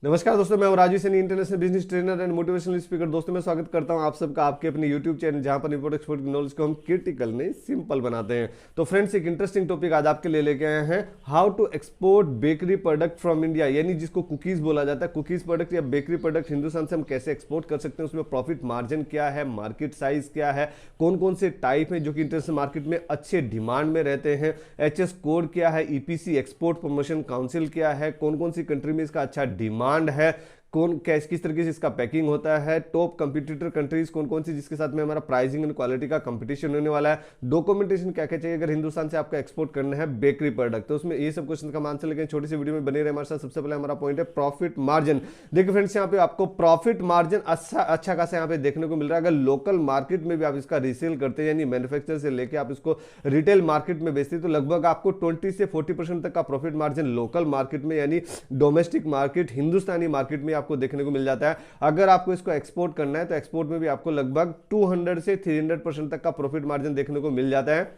नमस्कार दोस्तों, मैं हूं Raju Saini, international business trainer and motivational speaker. दोस्तों मैं स्वागत करता हूं आप सबका आपके अपने यूट्यूब चैनल, जहां पर इंपोर्ट एक्सपोर्ट की नॉलेज को हम क्रिटिकल नहीं सिंपल बनाते हैं। तो फ्रेंड्स, एक इंटरेस्टिंग टॉपिक आज आपके लिए लेके आए हैं, how to export bakery product from India, यानी जिसको कुकीज बोला जाता है। कुकीज प्रोडक्ट या बेकरी प्रोडक्ट हिंदुस्तान से हम कैसे एक्सपोर्ट कर सकते हैं, उसमें प्रॉफिट मार्जिन क्या है, मार्केट साइज क्या है, कौन कौन से टाइप है जो कि इंटरनेशनल मार्केट में अच्छे डिमांड में रहते हैं, एचएस कोड क्या है, ईपीसी एक्सपोर्ट प्रमोशन काउंसिल क्या है, कौन कौन सी कंट्री में इसका अच्छा डिमांड है, कौन कैस किस तरीके से इसका पैकिंग होता है, टॉप कंपटीटर कंट्रीज कौन कौन सी जिसके साथ में हमारा प्राइसिंग एंड क्वालिटी का कंपटीशन होने वाला है, डॉक्यूमेंटेशन क्या क्या चाहिए अगर हिंदुस्तान से आपका एक्सपोर्ट करना है बेकरी प्रोडक्ट। तो उसमें ये सब क्वेश्चन का आंसर लेकिन छोटी सी वीडियो में बने रहे हमारे साथ। सबसे पहले हमारा पॉइंट है प्रॉफिट मार्जिन। देखिए फ्रेंड्स, यहाँ पे आपको प्रॉफिट मार्जिन अच्छा खासा यहाँ पे देखने को मिल रहा है। अगर लोकल मार्केट में भी आप इसका रीसेल करते हैं, यानी मैन्युफैक्चर से लेकर आप इसको रिटेल मार्केट में बेचते हैं, तो लगभग आपको 20 से 40% तक का प्रॉफिट मार्जिन लोकल मार्केट में यानी डोमेस्टिक मार्केट हिंदुस्तानी मार्केट में आपको देखने को मिल जाता है। अगर आपको इसको एक्सपोर्ट करना है तो एक्सपोर्ट में भी आपको लगभग 200 से 300% तक का प्रॉफिट मार्जिन देखने को मिल जाता है।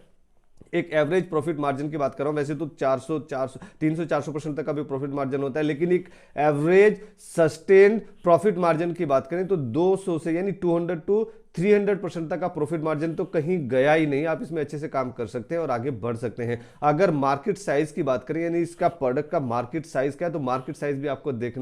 एक एवरेज प्रॉफिट मार्जिन की बात कर रहा हूं, वैसे तो 300-400% तक का भी प्रॉफिट मार्जिन होता है, लेकिन एक एवरेज सस्टेन्ड प्रॉफिट मार्जिन की बात करें तो 200 से यानी 200 टू 300% तक का प्रॉफिट मार्जिन तो कहीं गया ही नहीं। आप इसमें अच्छे से काम कर सकते हैं और आगे बढ़ सकते हैं। अगर मार्केट साइज की बात करें, यानी इसका प्रोडक्ट का मार्केट साइज क्या है, तो मार्केट साइज भी आपको देख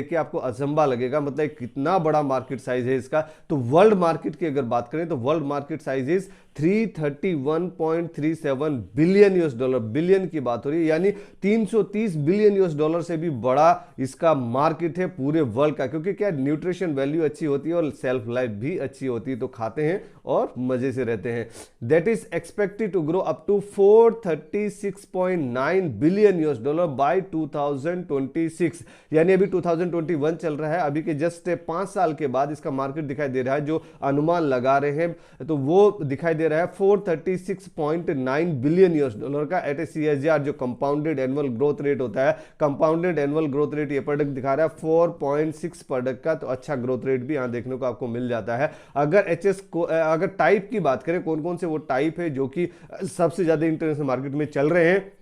के आपको अचंभा लगेगा, मतलब कितना बड़ा मार्केट साइज है इसका। तो वर्ल्ड मार्केट की अगर बात करें तो world market size is 331.37 billion US dollar. Billion की बात हो रही है, यानी 330 बिलियन यूएस डॉलर से भी बड़ा इसका मार्केट है पूरे वर्ल्ड का। क्योंकि क्या न्यूट्रिशन वैल्यू अच्छी होती है और सेल्फ लाइफ भी अच्छी होती है, तो खाते हैं और मजे से रहते हैं। That is expected to grow up to 436.9 billion US dollar by 2026, यानी अभी 2021 चल रहा है, अभी के जस्ट 5 साल के बाद इसका मार्केट दिखाई दे रहा है। जो अनुमान लगा रहे हैं तो वो दिखाई दे रहा है 436.9 बिलियन यूएस डॉलर का एट ए सीएजीआर, जो कंपाउंडेड एनुअल ग्रोथ रेट होता है। कंपाउंडेड एनुअल ग्रोथ रेट ये प्रोडक्ट दिखा रहा है 4.6 प्रोडक्ट का, तो अच्छा ग्रोथ रेट भी यहां देखने को आपको मिल जाता है। अगर एचएस को अगर टाइप की बात करें, कौन कौन से वो टाइप है जो कि सबसे ज्यादा इंटरनेशनल मार्केट में चल रहे हैं,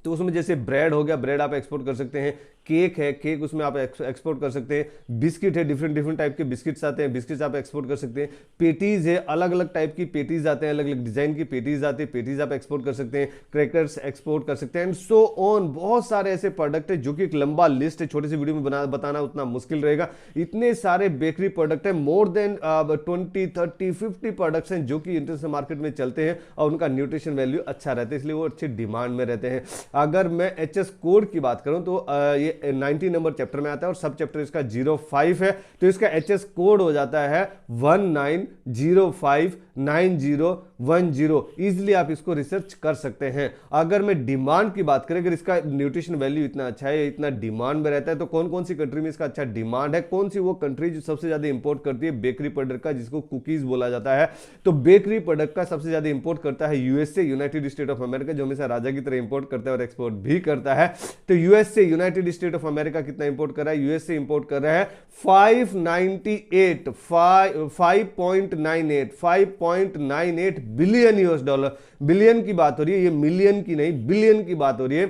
तो उसमें जैसे ब्रेड हो गया, ब्रेड आप एक्सपोर्ट कर सकते हैं। केक है, केक उसमें आप एक्सपोर्ट कर सकते हैं। बिस्किट है, डिफरेंट डिफरेंट टाइप के बिस्किट्स आते हैं, बिस्किट्स आप एक्सपोर्ट कर सकते हैं। पेटीज है, अलग अलग टाइप की पेटीज आते हैं, अलग अलग डिजाइन की पेटीज आती है, पेटीज आप एक्सपोर्ट कर सकते हैं। क्रैकर्स एक्सपोर्ट कर सकते हैं एंड सो ऑन। बहुत सारे ऐसे प्रोडक्ट है जो कि एक लंबा लिस्ट है, छोटी सी वीडियो में बताना उतना मुश्किल रहेगा। इतने सारे बेकरी प्रोडक्ट है, मोर देन 20, 30, 50 प्रोडक्ट्स हैं जो कि इंटरनेशनल मार्केट में चलते हैं और उनका न्यूट्रिशन वैल्यू अच्छा रहता है, इसलिए वो अच्छे डिमांड में रहते हैं। अगर मैं एचएस कोड की बात करूं तो ये 90 नंबर चैप्टर में आता है और सब चैप्टर इसका 05 है, तो इसका एचएस कोड हो जाता है 19059010। इजिली आप इसको रिसर्च कर सकते हैं। अगर मैं डिमांड की बात करें, अगर इसका न्यूट्रिशन वैल्यू इतना अच्छा है, इतना डिमांड में रहता है, तो कौन कौन सी कंट्री में इसका अच्छा डिमांड है, कौन सी वो कंट्री जो सबसे ज्यादा इंपोर्ट करती है बेकरी प्रोडक्ट का, जिसको कुकीज बोला जाता है। तो बेकरी प्रोडक्ट का सबसे ज्यादा इंपोर्ट करता है USA, United state of America, जो हमेशा राजा की तरह इंपोर्ट करता है और एक्सपोर्ट भी करता है। तो USA, United state of America कितना इंपोर्ट कर रहा है, यूएसए इंपोर्ट कर रहा है 598 बिलियन यूएस डॉलर। बिलियन की बात हो रही है, ये मिलियन की नहीं, बिलियन की बात हो रही है।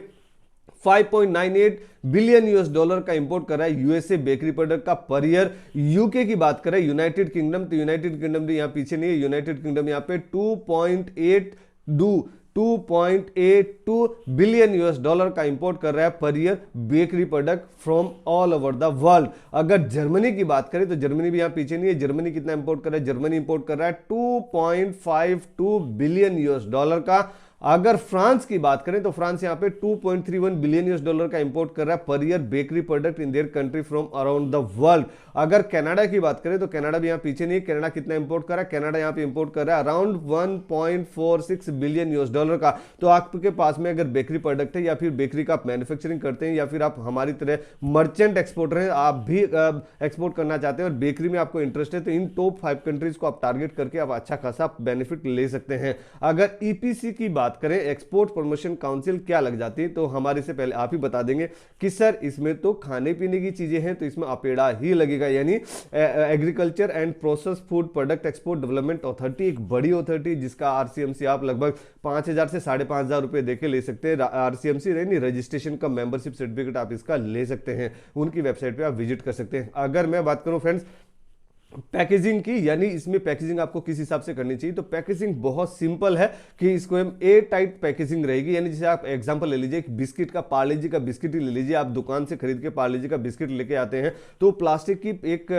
5.98 बिलियन यूएस डॉलर का इंपोर्ट कर रहा है यूएसए बेकरी प्रोडक्ट का पर ईयर। यूके की बात करें, यूनाइटेड किंगडम, तो यूनाइटेड किंगडम भी यहां पीछे नहीं है। यूनाइटेड किंगडम यहां पे 2.82 बिलियन यूएस डॉलर का इंपोर्ट कर रहा है पर year bakery product from all over the world. अगर जर्मनी की बात करें तो जर्मनी भी यहां पीछे नहीं है। जर्मनी कितना इंपोर्ट कर रहा है, जर्मनी इंपोर्ट कर रहा है 2.52 बिलियन यूएस डॉलर का। अगर फ्रांस की बात करें तो फ्रांस यहां पे 2.31 बिलियन यूएस डॉलर का इंपोर्ट कर रहा है पर year bakery product in their country from around the world. अगर कनाडा की बात करें तो कनाडा भी यहां पीछे नहीं है। कनाडा कितना इंपोर्ट कर रहा है, कनाडा यहां पे इंपोर्ट कर रहा है अराउंड 1.46 बिलियन यूएस डॉलर का। तो आपके पास में अगर बेकरी प्रोडक्ट है या फिर बेकरी का आप मैन्युफैक्चरिंग करते हैं या फिर आप हमारी तरह मर्चेंट एक्सपोर्टर हैं, आप भी एक्सपोर्ट करना चाहते हैं और बेकरी में आपको इंटरेस्ट है, तो इन टॉप 5 कंट्रीज को आप टारगेट करके आप अच्छा खासा बेनिफिट ले सकते हैं। अगर ईपीसी की बात बात करें एक्सपोर्ट प्रमोशन काउंसिल क्या लग जाती है, तो हमारे से पहले आप ही बता देंगे कि सर इसमें तो खाने पीने की चीजें हैं तो इसमें अपेड़ा ही लगेगा, यानी agriculture and process food product export development authority, एक बड़ी अथॉरिटी जिसका आरसीएमसी आप लगभग 5,000 से 5,500 रुपए देके ले सकते हैं। आरसीएमसी यानी रजिस्ट्रेशन का मेंबरशिप सर्टिफिकेट आप इसका ले सकते हैं, उनकी वेबसाइट पे आप विजिट कर सकते हैं। अगर मैं बात करूं फ्रेंड्स पैकेजिंग की, यानी इसमें पैकेजिंग आपको किस हिसाब से करनी चाहिए, तो पैकेजिंग बहुत सिंपल है कि इसको हम ए टाइप पैकेजिंग रहेगी। यानी जैसे आप एग्जांपल ले लीजिए, एक बिस्किट का, पार्ले जी का बिस्किट ही ले लीजिए, आप दुकान से खरीद के पार्ले जी का बिस्किट लेके आते हैं तो प्लास्टिक की एक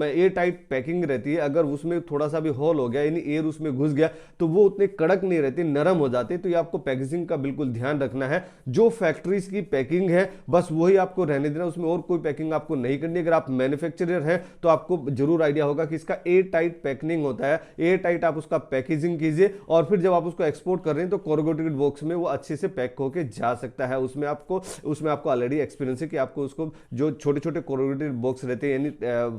ए टाइप पैकिंग रहती है। अगर उसमें थोड़ा सा भी होल हो गया यानी एयर उसमें घुस गया तो वो उतने कड़क नहीं रहते, नरम हो जाते। तो ये आपको पैकेजिंग का बिल्कुल ध्यान रखना है। जो फैक्ट्रीज की पैकिंग है बस वही आपको रहने देना, उसमें और कोई पैकिंग आपको नहीं करनी। अगर आप मैन्युफैक्चरर हैं तो आपको जरूर आइडिया होगा कि इसका ए टाइट पैकिंग होता है, ए टाइट आप उसका पैकेजिंग कीजिए और फिर जब आप उसको एक्सपोर्ट कर रहे हैं तो कोरुगेटेड बॉक्स में वो अच्छे से पैक होके जा सकता है। उसमें आपको ऑलरेडी एक्सपीरियंस है कि आपको उसको जो छोटे छोटे कोरुगेटेड बॉक्स रहते हैं यानी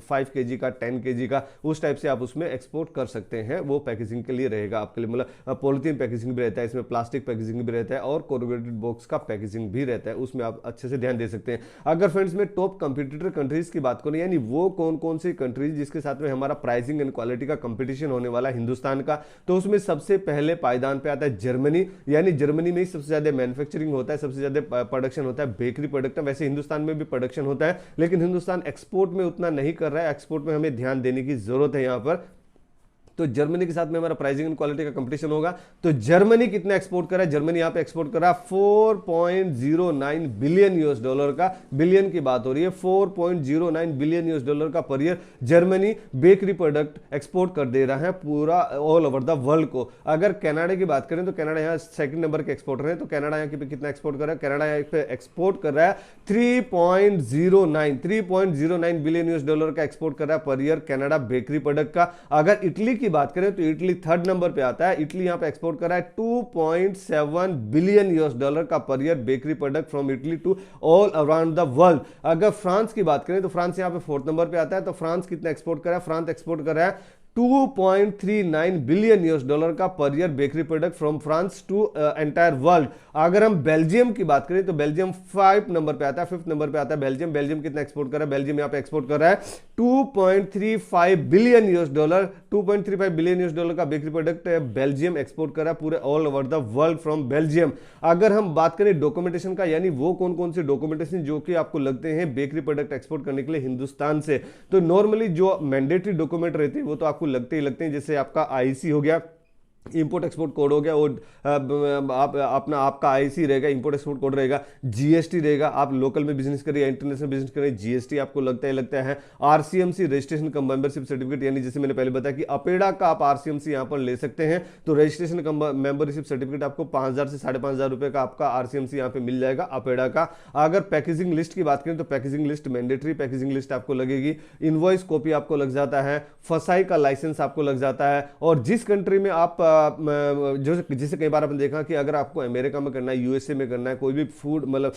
5 kg का 10 kg का, उस टाइप से आप उसमें एक्सपोर्ट कर सकते हैं। वो पैकेजिंग के लिए रहेगा आपके लिए, मतलब पॉलिथीन पैकेजिंग भी रहता है इसमें, प्लास्टिक पैकेजिंग भी रहता है और कोरुगेटेड बॉक्स का पैकेजिंग भी रहता है, उसमें आप अच्छे से ध्यान दे सकते हैं। अगर फ्रेंड्स में टॉप कंपटीटर कंट्रीज की बात करें, यानी वो कौन कौन सी कंट्रीज जिसके साथ में हमारा प्राइसिंग एंड क्वालिटी का कंपटीशन होने वाला हिंदुस्तान का, तो उसमें सबसे पहले पायदान पे आता है जर्मनी। यानी जर्मनी में ही सबसे ज्यादा मैन्युफैक्चरिंग होता है, सबसे ज्यादा प्रोडक्शन होता है बेकरी प्रोडक्ट का। वैसे हिंदुस्तान में भी प्रोडक्शन होता है लेकिन हिंदुस्तान एक्सपोर्ट में उतना नहीं कर रहा है, एक्सपोर्ट में हमें ध्यान देने की जरूरत है यहां पर। तो जर्मनी के साथ में हमारा प्राइसिंग एंड क्वालिटी का कंपटीशन होगा। तो जर्मनी कितना एक्सपोर्ट कर रहा है, जर्मनी यहां पे एक्सपोर्ट कर रहा है 4.09 बिलियन यूएस डॉलर का, बिलियन की बात हो रही है, 4.09 बिलियन यूएस डॉलर का per year Germany bakery product export कर दे रहा है पूरा ऑल ओवर द वर्ल्ड को। अगर कनाडा की बात करें तो कनाडा यहाँ सेकंड नंबर के एक्सपोर्टर है, तो कनाडा यहाँ पे कितना एक्सपोर्ट कर रहा है, कनाडा यहाँ पे एक्सपोर्ट कर रहा है 3.09 बिलियन यूएस डॉलर का एक्सपोर्ट कर रहा है per year Canada bakery product का। अगर इटली की बात करें तो इटली थर्ड नंबर पे आता है, इटली यहां पे एक्सपोर्ट कर रहा है 2.7 बिलियन यूएस डॉलर का per year bakery product from Italy to all around the world. अगर फ्रांस की बात करें तो फ्रांस यहां पे फोर्थ नंबर पे आता है, तो फ्रांस कितना एक्सपोर्ट कर रहा है, फ्रांस एक्सपोर्ट कर रहा है 2.39 बिलियन यूएस डॉलर का per year bakery product from France to entire world. अगर हम बेल्जियम की बात करें तो बेल्जियम 5 नंबर पे आता है, 5th नंबर पे आता है बेल्जियम। बेल्जियम कितना एक्सपोर्ट कर रहा है, बेल्जियम यहां पे एक्सपोर्ट कर रहा है 2.35 billion US dollar, 2.35 billion US dollar का बेकरी प्रोडक्ट बेल्जियम एक्सपोर्ट कर रहा है पूरे all over the world from Belgium. अगर हम बात करें डॉक्यूमेंटेशन का, यानी वो कौन कौन से डॉक्यूमेंटेशन जो कि आपको लगते हैं बेकरी प्रोडक्ट एक्सपोर्ट करने के लिए हिंदुस्तान से, तो नॉर्मली जो मैंडेटरी डॉक्यूमेंट रहते हैं वो तो आपको लगते ही लगते हैं। जैसे आपका आईसी हो गया, इंपोर्ट एक्सपोर्ट कोड हो गया, और अपना आपका आईसी रहेगा, इंपोर्ट एक्सपोर्ट कोड रहेगा, जीएसटी रहेगा। आप लोकल में बिजनेस करिए या इंटरनेशनल बिजनेस करिए, जीएसटी आपको लगता है। आरसीएमसी रजिस्ट्रेशन कम मेंबरशिप सर्टिफिकेट, यानी जैसे मैंने पहले बताया कि अपेड़ा का आप आरसीएमसी यहां पर ले सकते हैं, तो रजिस्ट्रेशन कम मेंबरशिप सर्टिफिकेट आपको 5,000 से 5,500 रुपए का आपका आरसीएमसी यहां पे मिल जाएगा अपेड़ा का। अगर पैकेजिंग लिस्ट की बात करें तो packaging list mandatory packaging list आपको लगेगी, इनवॉइस कॉपी आपको लग जाता है, फसाई का लाइसेंस आपको लग जाता है। और जिस कंट्री में आप जो जिसे कई बार आपने देखा कि अगर आपको अमेरिका में करना है, यूएसए में करना है, कोई भी फूड मतलब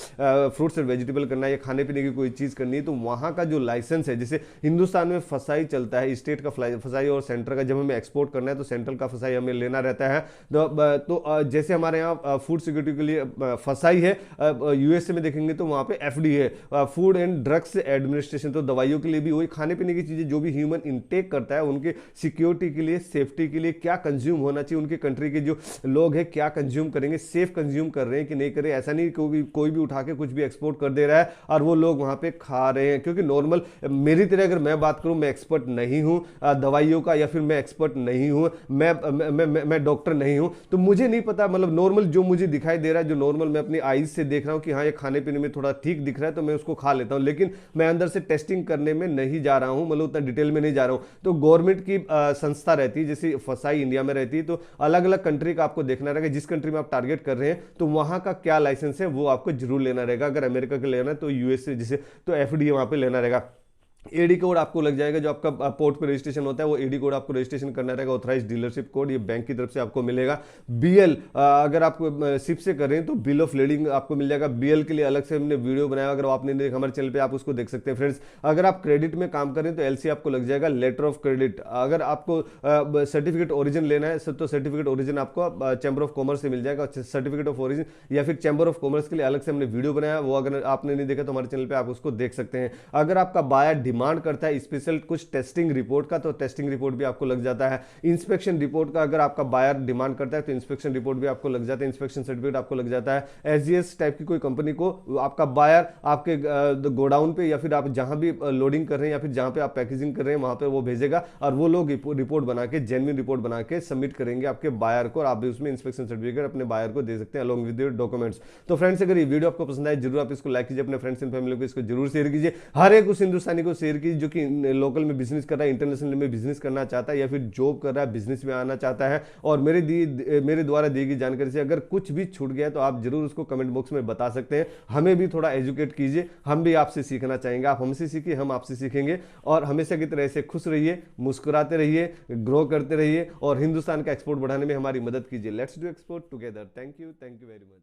फ्रूट्स और वेजिटेबल करना है या खाने पीने की कोई चीज करनी है, तो वहां का जो लाइसेंस है, जैसे हिंदुस्तान में फसाई चलता है, स्टेट का फसाई और सेंटर का, जब हमें एक्सपोर्ट करना है तो सेंट्रल का फसाई हमें लेना रहता है। तो जैसे हमारे यहाँ फूड सिक्योरिटी के लिए फसाई है, यूएसए में देखेंगे तो वहां पे FDA food and drugs administration, तो दवाइयों के लिए भी वही खाने पीने की चीजें जो भी ह्यूमन इंटेक करता है उनके सिक्योरिटी के लिए, सेफ्टी के लिए क्या कंज्यूम होना चाहिए, उनके कंट्री के जो लोग हैं क्या कंज्यूम करेंगे, सेफ कंज्यूम कर रहे हैं कि नहीं कर रहे हैं। ऐसा नहीं कोई भी उठा के कुछ भी एक्सपोर्ट कर दे रहा है और वो लोग वहां पे खा रहे हैं। क्योंकि नॉर्मल मेरी तरह अगर मैं बात करूं, मैं एक्सपर्ट नहीं हूं दवाइयों का, या फिर मैं एक्सपर्ट नहीं हूं, मैं डॉक्टर नहीं हूं, तो मुझे नहीं पता। मतलब नॉर्मल जो मुझे दिखाई दे रहा है, जो नॉर्मल मैं अपनी आईज से देख रहा हूं कि हाँ ये खाने पीने में थोड़ा ठीक दिख रहा है, तो मैं उसको खा लेता हूं, लेकिन मैं अंदर से टेस्टिंग करने में नहीं जा रहा हूं, मतलब उतना डिटेल में नहीं जा रहा हूं। तो गवर्नमेंट की संस्था रहती है, जैसे फसाई इंडिया में रहती है, तो अलग अलग कंट्री का आपको देखना रहेगा, जिस कंट्री में आप टारगेट कर रहे हैं तो वहां का क्या लाइसेंस है वो आपको जरूर लेना रहेगा। अगर अमेरिका का लेना है तो यूएसए जैसे तो एफडीए वहां पे लेना रहेगा। एडी कोड आपको लग जाएगा, जो आपका पोर्ट पे रजिस्ट्रेशन होता है वो एडी कोड आपको रजिस्ट्रेशन करना रहेगा, ऑथराइज डीलरशिप कोड, ये बैंक की तरफ से आपको मिलेगा। बीएल, अगर आप शिप से कर रहे हैं तो बिल ऑफ लीडिंग आपको मिल जाएगा। बीएल के लिए अलग से हमने वीडियो बनाया, अगर आपने देखा हमारे चैनल पे आप उसको देख सकते हैं फ्रेंड्स। अगर आप क्रेडिट में काम करें तो एलसी आपको लग जाएगा, लेटर ऑफ क्रेडिट। अगर आपको सर्टिफिकेट ओरिजिन लेना है तो सर्टिफिकेट ओरिजिन आपको चैम्बर ऑफ कॉमर्स से मिल जाएगा, सर्टिफिकेट ऑफ ओरिजिन, या फिर चैम्बर ऑफ कॉमर्स के लिए अलग से हमने वीडियो बनाया, वो अगर आपने नहीं देखा तो हमारे चैनल पे आप उसको देख सकते हैं। अगर आपका बायर डिमांड करता है स्पेशल कुछ टेस्टिंग रिपोर्ट का, तो टेस्टिंग रिपोर्ट भी आपको लग जाता है। इंस्पेक्शन रिपोर्ट का अगर आपका बायर डिमांड करता है तो इंस्पेक्शन रिपोर्ट भी आपको लग जाता है, इंस्पेक्शन सर्टिफिकेट आपको लग जाता है। एसजीएस टाइप की कोई कंपनी को आपका बायर आपके गोडाउन पे या फिर आप जहां भी लोडिंग कर रहे हैं या फिर जहां पे आप पैकेजिंग कर रहे हैं वहां पे वो भेजेगा, और वो लोग रिपोर्ट बना के, जेन्युइन रिपोर्ट बना के सबमिट करेंगे आपके बायर को, और आप भी उसमें इंस्पेक्शन सर्टिफिकेट अपने बायर को दे सकते हैं अलॉन्ग विद योर डॉक्यूमेंट्स। तो फ्रेंड्स, अगर ये वीडियो आपको पसंद आए जरूर आप इसको लाइक कीजिए, अपने फ्रेंड्स एंड फैमिली को इसको जरूर शेयर कीजिए। हर एक उस हिंदुस्तानी को शेयर कीजिए जो कि लोकल में बिजनेस कर रहा है, इंटरनेशनल में बिजनेस करना चाहता है, या फिर जॉब कर रहा है, बिजनेस में आना चाहता है। और मेरे द्वारा दी गई जानकारी से अगर कुछ भी छूट गया है तो आप जरूर उसको कमेंट बॉक्स में बता सकते हैं। हमें भी थोड़ा एजुकेट कीजिए, हम भी आपसे सीखना चाहेंगे, आप हमसे सीखिए, हम आपसे सीखेंगे। और हमेशा की तरह से खुश रहिए, मुस्कुराते रहिए, ग्रो करते रहिए और हिंदुस्तान का एक्सपोर्ट बढ़ाने में हमारी मदद कीजिए। Let's do export together. Thank you very much.